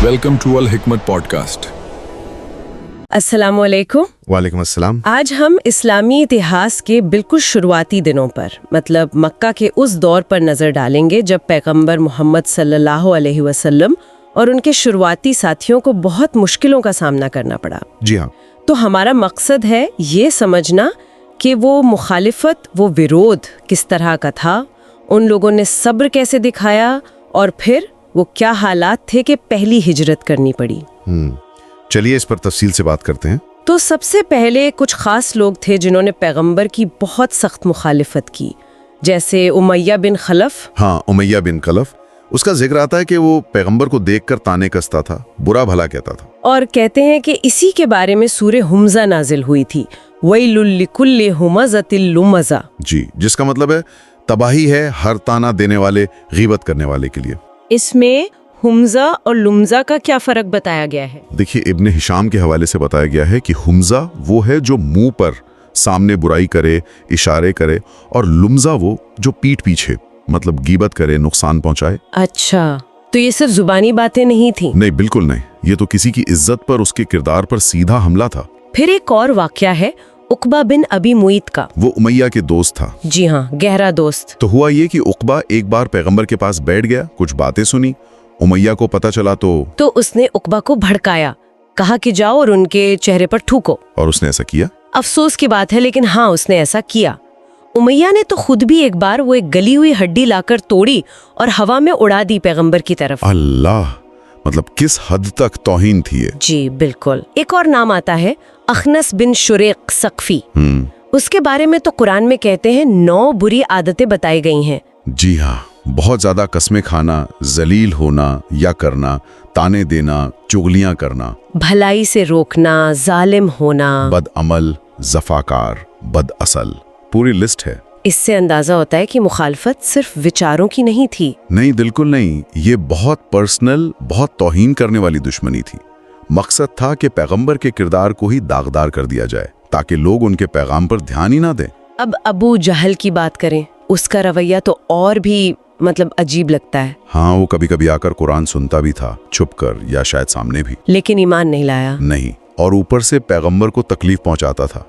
Welcome to अल हिकमत podcast. अस्सलाम वालेकुम। वालेकुम अस्सलाम। आज हम इस्लामी इतिहास के बिल्कुल शुरुआती दिनों पर मतलब मक्का के उस दौर पर नज़र डालेंगे जब पैगंबर मोहम्मद सल्लल्लाहु अलैहि वसल्लम और उनके शुरुआती साथियों को बहुत मुश्किलों का सामना करना पड़ा। जी हाँ। तो हमारा मकसद है ये समझना कि वो मुखालिफत, वो विरोध किस तरह का था, उन लोगों ने सब्र कैसे दिखाया और फिर वो क्या हालात थे कि पहली हिजरत करनी पड़ी। चलिए इस पर तफसील से बात करते हैं। तो सबसे पहले कुछ खास लोग थे जिन्होंने पैगंबर की बहुत सख्त मुखालिफत की, जैसे उमैया बिन खलफ। हाँ, उमैया बिन खलफ। उसका जिक्र आता है कि वो पैगंबर को देखकर ताने कसता था, बुरा भला कहता था। और कहते हैं कि इसी के बारे में सूरे हुमजा नाजिल हुई थी, वैलुल लिकुल्लि हुमज़तिल लुमज़ा। जी, जिसका मतलब है तबाही है हर ताना देने वाले, गीबत करने वाले के लिए। इसमें हुमजा और लुमजा का क्या फर्क बताया गया है? देखिए, इब्ने हिशाम के हवाले से बताया गया है कि हुमजा वो है जो मुंह पर सामने बुराई करे, इशारे करे, और लुमजा वो जो पीठ पीछे मतलब गीबत करे, नुकसान पहुंचाए। अच्छा, तो ये सिर्फ जुबानी बातें नहीं थी? नहीं, बिल्कुल नहीं। ये तो किसी की इज्जत पर, उसके किरदार पर सीधा हमला था। फिर एक और वाकया है उकबा बिन अबी मुईत का। वो उमैया के दोस्त था। जी हाँ, गहरा दोस्त। तो हुआ ये कि उकबा एक बार पैगंबर के पास बैठ गया, कुछ बातें सुनी। उमैया को पता चला तो उसने उकबा को भड़काया, कहा कि जाओ और उनके चेहरे पर थूको। और उसने ऐसा किया। अफसोस की बात है, लेकिन हाँ, उसने ऐसा किया। उमैया ने तो खुद भी एक बार वो एक गली हुई हड्डी लाकर तोड़ी और हवा में उड़ा दी पैगंबर की तरफ। अल्लाह, मतलब किस हद तक तौहीन थी ये। जी बिल्कुल। एक और नाम आता है अखनस बिन शुरेक सक़फ़ी। उसके बारे में तो कुरान में कहते हैं 9 बुरी आदतें बताई गई हैं। जी हाँ, बहुत ज्यादा कस्में खाना, जलील होना या करना, ताने देना, चुगलियां करना, भलाई से रोकना, जालिम होना, बदअमल, जफाकार, बदअसल, पूरी लिस्ट है। इससे अंदाजा होता है कि मुखालफत सिर्फ विचारों की नहीं थी। नहीं, बिल्कुल नहीं। ये बहुत पर्सनल, बहुत तौहीन करने वाली दुश्मनी थी। मकसद था कि पैगंबर के किरदार को ही दागदार कर दिया जाए ताकि लोग उनके पैगाम पर ध्यान ही ना दें। अब अबू जहल की बात करें, उसका रवैया तो और भी मतलब अजीब लगता है। हाँ, वो कभी कभी आकर कुरान सुनता भी था, छुपकर या शायद सामने भी, लेकिन ईमान नहीं लाया। नहीं, और ऊपर से पैगंबर को तकलीफ पहुंचाता था,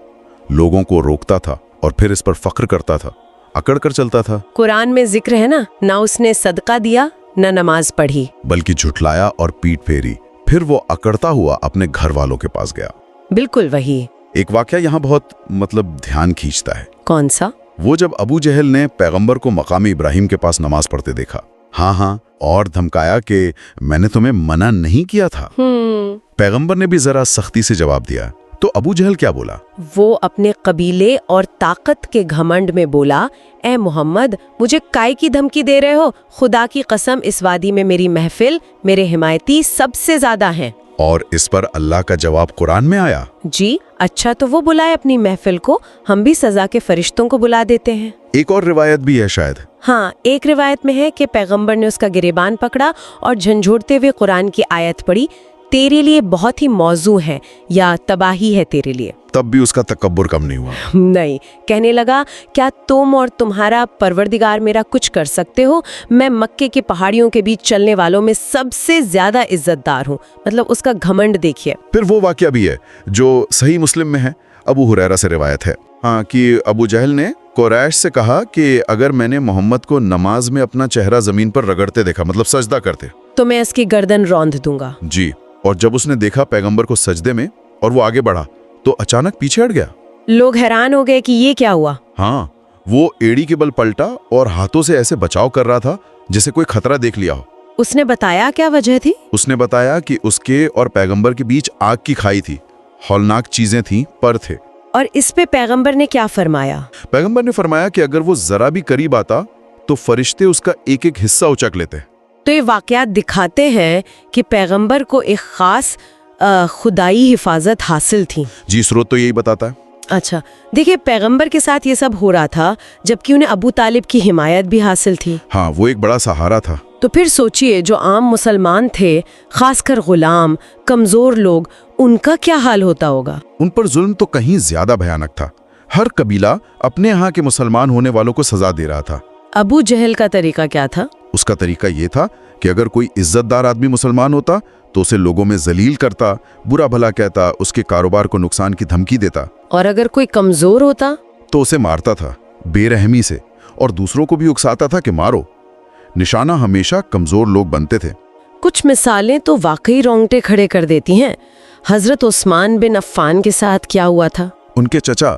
लोगों को रोकता था और फिर इस पर फख्र करता था, अकड़ कर चलता था। कुरान में जिक्र है ना उसने सदका दिया, न नमाज पढ़ी, बल्कि झुठलाया और पीठ फेरी। फिर वो अकड़ता हुआ अपने घर वालों के पास गया। बिल्कुल वही। एक वाकया यहाँ बहुत मतलब ध्यान खींचता है। कौन सा? वो जब अबू जहल ने पैगंबर को मकाम इब्राहिम के पास नमाज पढ़ते देखा, हाँ, और धमकाया कि मैंने तुम्हें मना नहीं किया था। पैगंबर ने भी जरा सख्ती से जवाब दिया। तो अबू जहल क्या बोला? वो अपने कबीले और ताकत के घमंड में बोला, ए मोहम्मद, मुझे काय की धमकी दे रहे हो? खुदा की कसम, इस वादी में मेरी महफिल, मेरे हिमायती सबसे ज्यादा हैं। और इस पर अल्लाह का जवाब कुरान में आया। जी, अच्छा, तो वो बुलाए अपनी महफिल को, हम भी सजा के फरिश्तों को बुला देते हैं। एक और रिवायत भी है शायद। हाँ, एक रिवायत में है कि पैगंबर ने उसका गिरेबान पकड़ा और झंझोड़ते हुए कुरान की आयत पढ़ी, तेरे लिए बहुत ही मौजू है या तबाही है तेरे लिए। तब भी उसका तकब्बुर कम नहीं हुआ। नहीं, कहने लगा, क्या तुम और तुम्हारा परवरदिगार मेरा कुछ कर सकते हो? मैं मक्के की पहाड़ियों के बीच चलने वालों में सबसे ज्यादा इज्जतदार हूँ। मतलब उसका घमंड देखिए। फिर वो वाकया भी है जो सही मुस्लिम में है, अबू हुरैरा से रिवायत है, हाँ, कि अबू जहल ने कुरैश से कहा कि अगर मैंने मोहम्मद को नमाज में अपना चेहरा जमीन पर रगड़ते देखा, मतलब सजदा करते, तो मैं इसकी गर्दन रौंद दूंगा। जी। और जब उसने देखा पैगंबर को सजदे में और वो आगे बढ़ा तो अचानक पीछे हट गया। लोग हैरान हो गए कि ये क्या हुआ। हाँ, वो एड़ी के बल पलटा और हाथों से ऐसे बचाव कर रहा था जैसे कोई खतरा देख लिया हो। उसने बताया क्या वजह थी? उसने बताया कि उसके और पैगंबर के बीच आग की खाई थी, हौलनाक चीजें थीं, पर थे। और इस पे पैगंबर ने क्या फरमाया? पैगंबर ने फरमाया कि अगर वो जरा भी करीब आता तो फरिश्ते उसका एक एक हिस्सा उचक लेते। तो ये वाकयात दिखाते हैं कि पैगंबर को एक खास खुदाई हिफाजत हासिल थी। जी, स्रोत तो यही बताता है। अच्छा, देखिए, पैगंबर के साथ ये सब हो रहा था जबकि उन्हें अबू तालिब की हिमायत भी हासिल थी। हाँ, वो एक बड़ा सहारा था। तो फिर सोचिए, जो आम मुसलमान थे, खासकर गुलाम, कमजोर लोग, उनका क्या हाल होता होगा। उन पर जुल्म तो कहीं ज्यादा भयानक था। हर कबीला अपने यहाँ के मुसलमान होने वालों को सजा दे रहा था। अबू जहल का तरीका क्या था? उसका तरीका ये था کہ اگر کوئی عزتدار آدمی مسلمان ہوتا تو اسے لوگوں میں ذلیل کرتا، برا بھلا کہتا، اس کے کاروبار کو نقصان کی دھمکی دیتا، اور اگر کوئی کمزور ہوتا تو اسے مارتا تھا بے رحمی سے، اور دوسروں کو بھی اکساتا تھا کہ مارو۔ نشانہ ہمیشہ کمزور لوگ بنتے تھے۔ کچھ مثالیں تو واقعی رونگٹے کھڑے کر دیتی ہیں۔ حضرت عثمان بن عفان کے ساتھ کیا ہوا تھا؟ ان کے چچا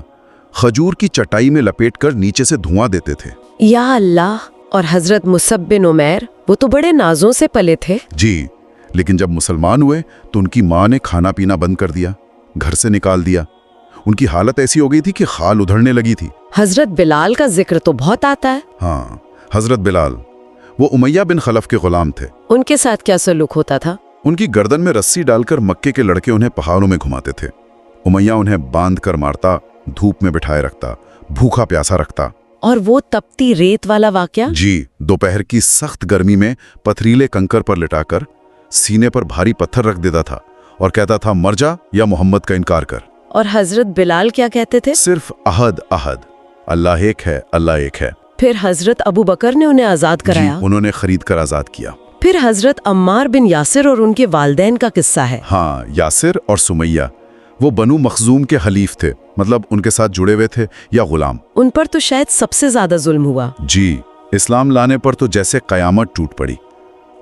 کھجور کی چٹائی میں لپیٹ کر نیچے سے دھواں دیتے تھے۔ یا اللہ! اور حضرت مصعب بن عمیر، وہ تو بڑے نازوں سے پلے تھے۔ جی، لیکن جب مسلمان ہوئے تو ان کی ماں نے کھانا پینا بند کر دیا، گھر سے نکال دیا۔ ان کی حالت ایسی ہو گئی تھی کہ خال ادھڑنے لگی تھی۔ حضرت بلال کا ذکر تو بہت آتا ہے۔ ہاں، حضرت بلال، وہ امیہ بن خلف کے غلام تھے۔ ان کے ساتھ کیا سلوک ہوتا تھا؟ ان کی گردن میں رسی ڈال کر مکے کے لڑکے انہیں پہاڑوں میں گھماتے تھے۔ امیہ انہیں باندھ کر مارتا، دھوپ میں بٹھائے رکھتا، بھوکا پیاسا رکھتا۔ اور وہ تپتی ریت والا واقعہ؟ جی، دوپہر کی سخت گرمی میں پتھریلے کنکر پر لٹا کر سینے پر بھاری پتھر رکھ دیتا تھا اور کہتا تھا مر جا یا محمد کا انکار کر۔ اور حضرت بلال کیا کہتے تھے؟ صرف احد احد، اللہ ایک ہے، اللہ ایک ہے۔ پھر حضرت ابو بکر نے انہیں آزاد کرایا۔ جی، انہوں نے خرید کر آزاد کیا۔ پھر حضرت عمار بن یاسر اور ان کے والدین کا قصہ ہے۔ ہاں، یاسر اور سمیہ، وہ بنو مخزوم کے حلیف تھے، مطلب ان کے ساتھ جڑے ہوئے تھے یا غلام۔ ان پر تو شاید سب سے زیادہ ظلم ہوا۔ جی، اسلام لانے پر تو جیسے قیامت ٹوٹ پڑی۔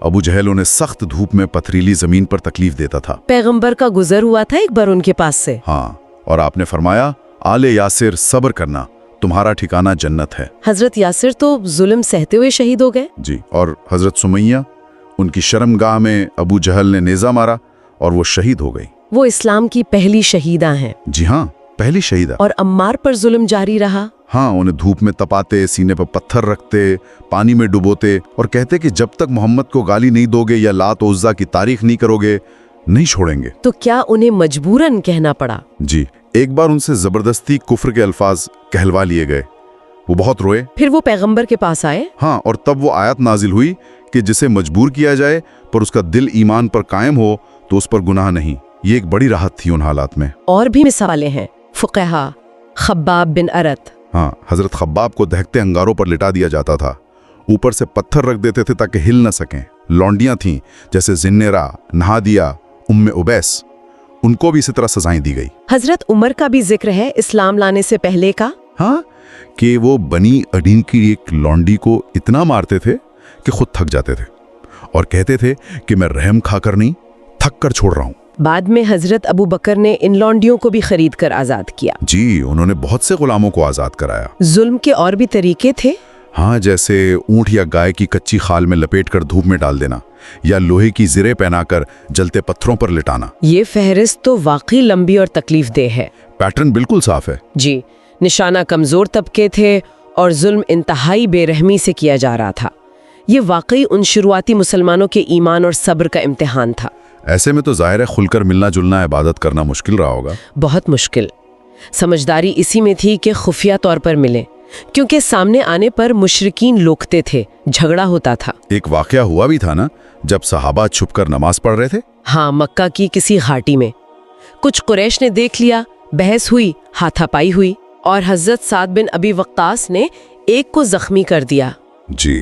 ابو جہل انہیں سخت دھوپ میں پتھریلی زمین پر تکلیف دیتا تھا۔ پیغمبر کا گزر ہوا تھا ایک بار ان کے پاس سے۔ ہاں، اور آپ نے فرمایا آل یاسر صبر کرنا، تمہارا ٹھکانہ جنت ہے۔ حضرت یاسر تو ظلم سہتے ہوئے شہید ہو گئے۔ جی، اور حضرت سمیہ، ان کی شرمگاہ میں ابو جہل نے نیزہ مارا اور وہ شہید ہو گئی۔ وہ اسلام کی پہلی شہیدہ ہیں۔ جی ہاں، پہلی شہیدہ۔ اور عمار پر ظلم جاری رہا۔ ہاں، انہیں دھوپ میں تپاتے، سینے پر پتھر رکھتے، پانی میں ڈبوتے اور کہتے کہ جب تک محمد کو گالی نہیں دو گے یا لات و عزا کی تعریف نہیں کرو گے نہیں چھوڑیں گے۔ تو کیا انہیں مجبوراً کہنا پڑا؟ جی، ایک بار ان سے زبردستی کفر کے الفاظ کہلوا لیے گئے۔ وہ بہت روئے۔ پھر وہ پیغمبر کے پاس آئے۔ ہاں، اور تب وہ آیت نازل ہوئی کہ جسے مجبور کیا جائے پر اس کا دل ایمان پر قائم ہو تو اس پر گناہ نہیں۔ یہ ایک بڑی راحت تھی ان حالات میں۔ اور بھی مثالیں ہیں۔ فقہا خباب بن ارت۔ ہاں، حضرت خباب کو دہکتے انگاروں پر لٹا دیا جاتا تھا، اوپر سے پتھر رکھ دیتے تھے تاکہ ہل نہ سکیں۔ لونڈیاں تھیں جیسے زنیرہ، نہادیہ، ام عبیس، ان کو بھی اسی طرح سزائیں دی گئی۔ حضرت عمر کا بھی ذکر ہے اسلام لانے سے پہلے کا۔ ہاں، کہ وہ بنی اڈین کی ایک لونڈی کو اتنا مارتے تھے کہ خود تھک جاتے تھے اور کہتے تھے کہ میں رحم کھا کر نہیں، تھک کر چھوڑ رہا ہوں۔ بعد میں حضرت ابو بکر نے ان لونڈیوں کو بھی خرید کر آزاد کیا۔ جی، انہوں نے بہت سے غلاموں کو آزاد کرایا۔ ظلم کے اور بھی طریقے تھے۔ ہاں، جیسے اونٹ یا گائے کی کچی خال میں لپیٹ کر دھوپ میں ڈال دینا، یا لوہے کی زرے پہنا کر جلتے پتھروں پر لٹانا۔ یہ فہرست تو واقعی لمبی اور تکلیف دہ ہے۔ پیٹرن بالکل صاف ہے۔ جی، نشانہ کمزور طبقے تھے اور ظلم انتہائی بے رحمی سے کیا جا رہا تھا۔ یہ واقعی ان شروعاتی مسلمانوں کے ایمان اور صبر کا امتحان تھا۔ ایسے میں تو ظاہر ہے کھل کر ملنا جلنا، عبادت کرنا مشکل رہا ہوگا۔ بہت مشکل۔ سمجھداری اسی میں تھی کہ خفیہ طور پر ملیں، کیونکہ سامنے آنے پر مشرکین لوکتے تھے، جھگڑا ہوتا تھا۔ ایک واقعہ ہوا بھی تھا نا، جب صحابہ چھپ کر نماز پڑھ رہے تھے۔ ہاں، مکہ کی کسی گھاٹی میں کچھ قریش نے دیکھ لیا، بحث ہوئی، ہاتھا پائی ہوئی، اور حضرت سعد بن ابی وقاص نے ایک کو زخمی کر دیا۔ جی،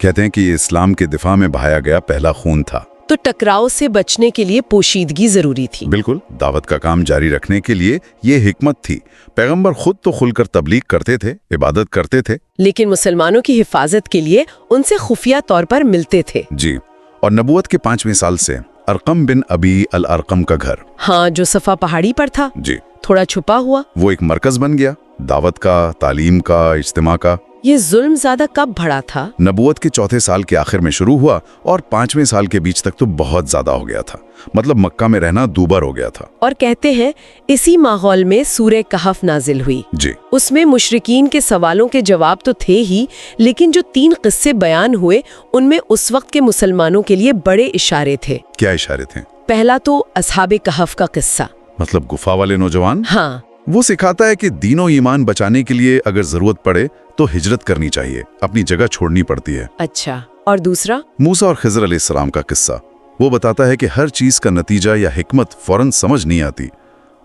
کہتے ہیں کہ یہ اسلام کے دفاع میں بہایا گیا پہلا خون تھا۔ تو ٹکراؤ سے بچنے کے لیے پوشیدگی ضروری تھی۔ بالکل، دعوت کا کام جاری رکھنے کے لیے یہ حکمت تھی۔ پیغمبر خود تو کھل کر تبلیغ کرتے تھے، عبادت کرتے تھے، لیکن مسلمانوں کی حفاظت کے لیے ان سے خفیہ طور پر ملتے تھے۔ جی، اور نبوت کے 5ویں سال سے ارقم بن ابی الارقم کا گھر، ہاں، جو صفا پہاڑی پر تھا، جی، تھوڑا چھپا ہوا، وہ ایک مرکز بن گیا، دعوت کا، تعلیم کا، اجتماع کا۔ یہ ظلم زیادہ کب بڑھا تھا؟ نبوت کے 4تھے سال کے آخر میں شروع ہوا اور 5ویں سال کے بیچ تک تو بہت زیادہ ہو گیا تھا، مطلب مکہ میں رہنا دوبر ہو گیا تھا۔ اور کہتے ہیں اسی ماحول میں سورہ کہف نازل ہوئی۔ جی، اس میں مشرکین کے سوالوں کے جواب تو تھے ہی، لیکن جو 3 قصے بیان ہوئے ان میں اس وقت کے مسلمانوں کے لیے بڑے اشارے تھے۔ کیا اشارے تھے؟ پہلا تو اصحاب کہف کا قصہ۔ مطلب گفا والے نوجوان؟ ہاں، وہ سکھاتا ہے کہ دین و ایمان بچانے کے لیے اگر ضرورت پڑے تو ہجرت کرنی چاہیے، اپنی جگہ چھوڑنی پڑتی ہے۔ اچھا، اور دوسرا؟ موسیٰ اور خضر علیہ السلام کا قصہ، وہ بتاتا ہے کہ ہر چیز کا نتیجہ یا حکمت فوراً سمجھ نہیں آتی،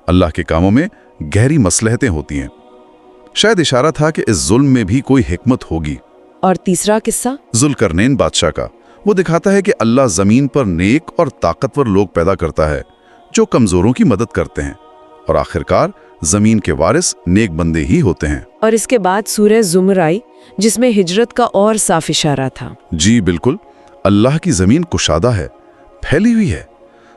اللہ کے کاموں میں گہری مصلحتیں ہوتی ہیں۔ شاید اشارہ تھا کہ اس ظلم میں بھی کوئی حکمت ہوگی۔ اور تیسرا قصہ؟ ذوالقرنین بادشاہ کا، वो दिखाता है कि अल्लाह जमीन पर नेक और ताकतवर लोग पैदा करता है जो कमजोरों की मदद करते हैं, और आखिरकार जमीन के वारिस नेक बंदे ही होते हैं। और इसके बाद सूरह ज़ुमर आई जिसमें हिजरत का और साफ इशारा था। जी बिल्कुल, अल्लाह की जमीन कुशादा है, फैली हुई है,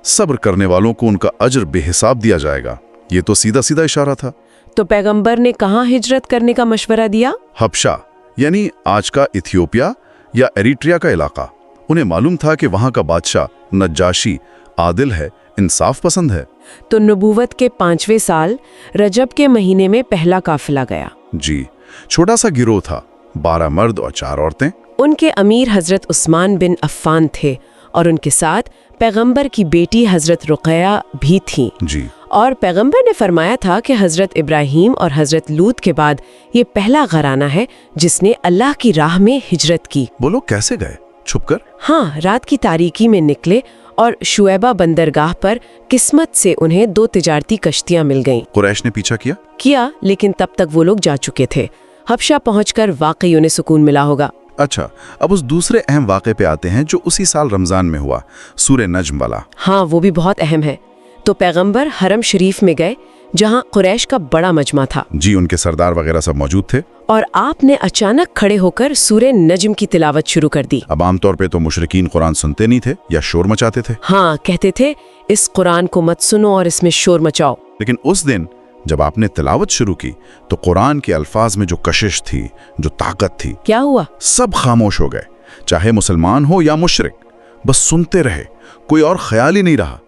सब्र करने वालों को उनका अजर बेहिसाब दिया जाएगा। ये तो सीधा सीधा इशारा था। तो पैगंबर ने कहाँ हिजरत करने का मशवरा दिया? हबशा यानी आज का इथियोपिया या एरिट्रिया का इलाका। उन्हें मालूम था कि वहां का बादशाह नज्जाशी आदिल है, इंसाफ पसंद है। तो नबूवत के 5वें साल रजब के महीने में पहला काफिला गया। जी, छोटा सा गिरोह था, 12 मर्द और 4 औरतें। उनके अमीर हजरत उस्मान बिन अफ़्फ़ान थे और उनके साथ पैगंबर की बेटी हजरत रुक़ैया भी थीं। जी, और पैगंबर ने फरमाया था कि हजरत इब्राहीम और हजरत लूत के बाद ये पहला घराना है जिसने अल्लाह की राह में हिजरत की। बोलो कैसे गए? छुपकर? हाँ, रात की तारीकी में निकले और शुएबा बंदरगाह पर किस्मत से उन्हें 2 तिजारती कश्तियां मिल गईं। कुरैश ने पीछा किया? लेकिन तब तक वो लोग जा चुके थे। हबशा पहुंचकर वाकई उन्हें सुकून मिला होगा। अच्छा, अब उस दूसरे अहम वाक़े पे आते हैं जो उसी साल रमजान में हुआ, सूरह नज्म वाला। हाँ, वो भी बहुत अहम है। तो पैगंबर हरम शरीफ में गए जहाँ कुरैश का बड़ा मजमा था। जी, उनके सरदार वगैरह सब मौजूद थे। और आपने अचानक खड़े होकर सूरह नज्म की तिलावत शुरू कर दी। अब आमतौर पे तो मुशरिकीन कुरान सुनते नहीं थे या शोर मचाते थे। हाँ, कहते थे इस कुरान को मत सुनो और इसमें शोर मचाओ। लेकिन उस दिन जब आपने तिलावत शुरू की तो कुरान के अल्फाज में जो कशिश थी, जो ताकत थी, क्या हुआ? सब खामोश हो गए। चाहे मुसलमान हो या मुशरिक, बस सुनते रहे, कोई और ख्याल ही नहीं रहा।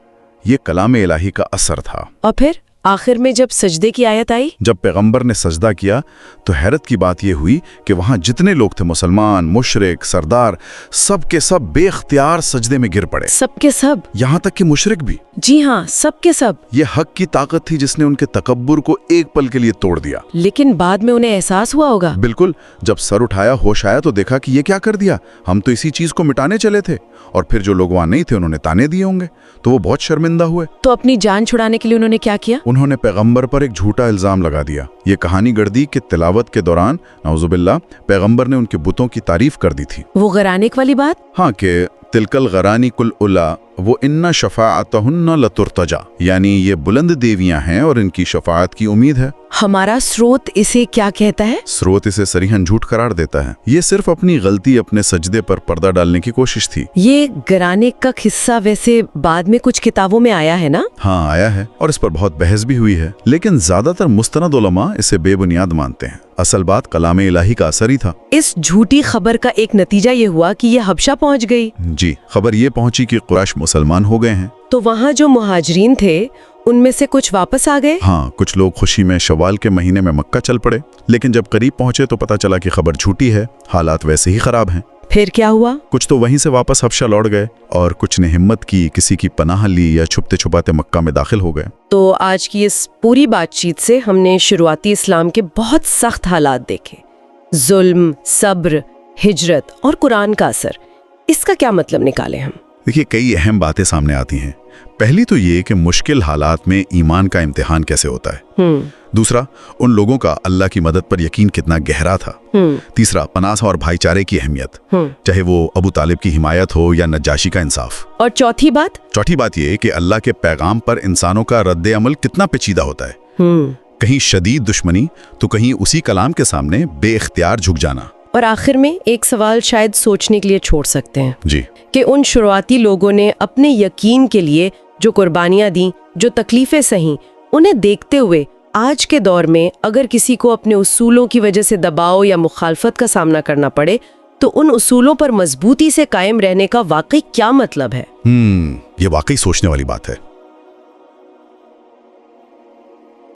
ये कलाम इलाही का असर था। और फिर आखिर में जब सजदे की आयत आई, जब पैगंबर ने सजदा किया तो हैरत की बात यह हुई कि वहां जितने लोग थे, मुसलमान, मुशरिक, सरदार, सब के सब बेख्तियार सजदे में गिर पड़े। सबके सब? यहां तक कि मुशरिक भी। जी हाँ, सबके सब। ये हक की ताकत थी जिसने उनके तकब्बुर को एक पल के लिए तोड़ दिया। लेकिन बाद में उन्हें एहसास हुआ होगा। बिल्कुल, जब सर उठाया, होश आया तो देखा कि ये क्या कर दिया, हम तो इसी चीज को मिटाने चले थे। और फिर जो लोग वहां नहीं थे उन्होंने ताने दिए होंगे, तो वो बहुत शर्मिंदा हुए। तो अपनी जान छुड़ाने के लिए उन्होंने क्या किया? उन्होंने पैगंबर पर एक झूठा इल्जाम लगा दिया। ये कहानी गर्दी कि तिलावत के दौरान नौजुबिल्लाह पैगंबर ने उनके बुतों की तारीफ कर दी थी। वो गरानिक वाली बात? हाँ, कि तिलकल गरानी कुल उला वो इन्ना शफाअतहुन्ना लतुर्तजा, यानी ये बुलंद देवियां हैं और इनकी शफाअत की उम्मीद है। हमारा स्रोत इसे क्या कहता है? स्रोत इसे सरीहन झूठ करार देता है। ये सिर्फ अपनी गलती, अपने सजदे पर पर्दा डालने की कोशिश थी। ये गरानिक का किस्सा वैसे बाद में कुछ किताबों में आया है ना? हाँ, आया है और इस पर बहुत बहस भी हुई है, लेकिन ज्यादातर मुस्तनद उलमा इसे बेबुनियाद मानते हैं। असल बात कलाम इलाही का असर ही था। इस झूठी खबर का एक नतीजा ये हुआ कि ये हबशा पहुंच गई। जी, खबर ये पहुंची कि कुरैश मुसलमान हो गए हैं। तो वहाँ जो मुहाजिरीन थे उनमें से कुछ वापस आ गए। हाँ, कुछ लोग खुशी में शवाल के महीने में मक्का चल पड़े, लेकिन जब करीब पहुंचे तो पता चला कि खबर झूठी है, हालात वैसे ही खराब हैं। फिर क्या हुआ? कुछ तो वहीं से वापस हबशा लौट गए और कुछ ने हिम्मत की, किसी की पनाह ली या छुपते छुपाते मक्का में दाखिल हो गए। तो आज की इस पूरी बातचीत से हमने शुरुआती इस्लाम के बहुत सख्त हालात देखे, जुल्म, सब्र, हिजरत और कुरान का असर। इसका क्या मतलब निकाले हम? देखिए, कई अहम बातें सामने आती हैं। पहली तो ये कि मुश्किल हालात में ईमान का इम्तिहान कैसे होता है। दूसरा, उन लोगों का अल्लाह की मदद पर यकीन कितना गहरा था। तीसरा, पनाह और भाईचारे की अहमियत, चाहे वो अबू तालिब की हिमायत हो या नज्जाशी का इंसाफ। और चौथी बात ये कि अल्लाह के पैगाम पर इंसानों का रद्द अमल कितना पेचीदा होता है। कहीं शदीद दुश्मनी तो कहीं उसी कलाम के सामने बेइख्तियार झुक जाना। और आखिर में एक सवाल शायद सोचने के लिए छोड़ सकते हैं जी, कि उन शुरुआती लोगों ने अपने यकीन के लिए जो कुर्बानियां दी, जो तकलीफें सही, उन्हें देखते हुए आज के दौर में अगर किसी को अपने उसूलों की वजह से दबाव या मुखालफत का सामना करना पड़े तो उन उसूलों पर मजबूती से कायम रहने का वाकई क्या मतलब है? ये वाकई सोचने वाली बात है।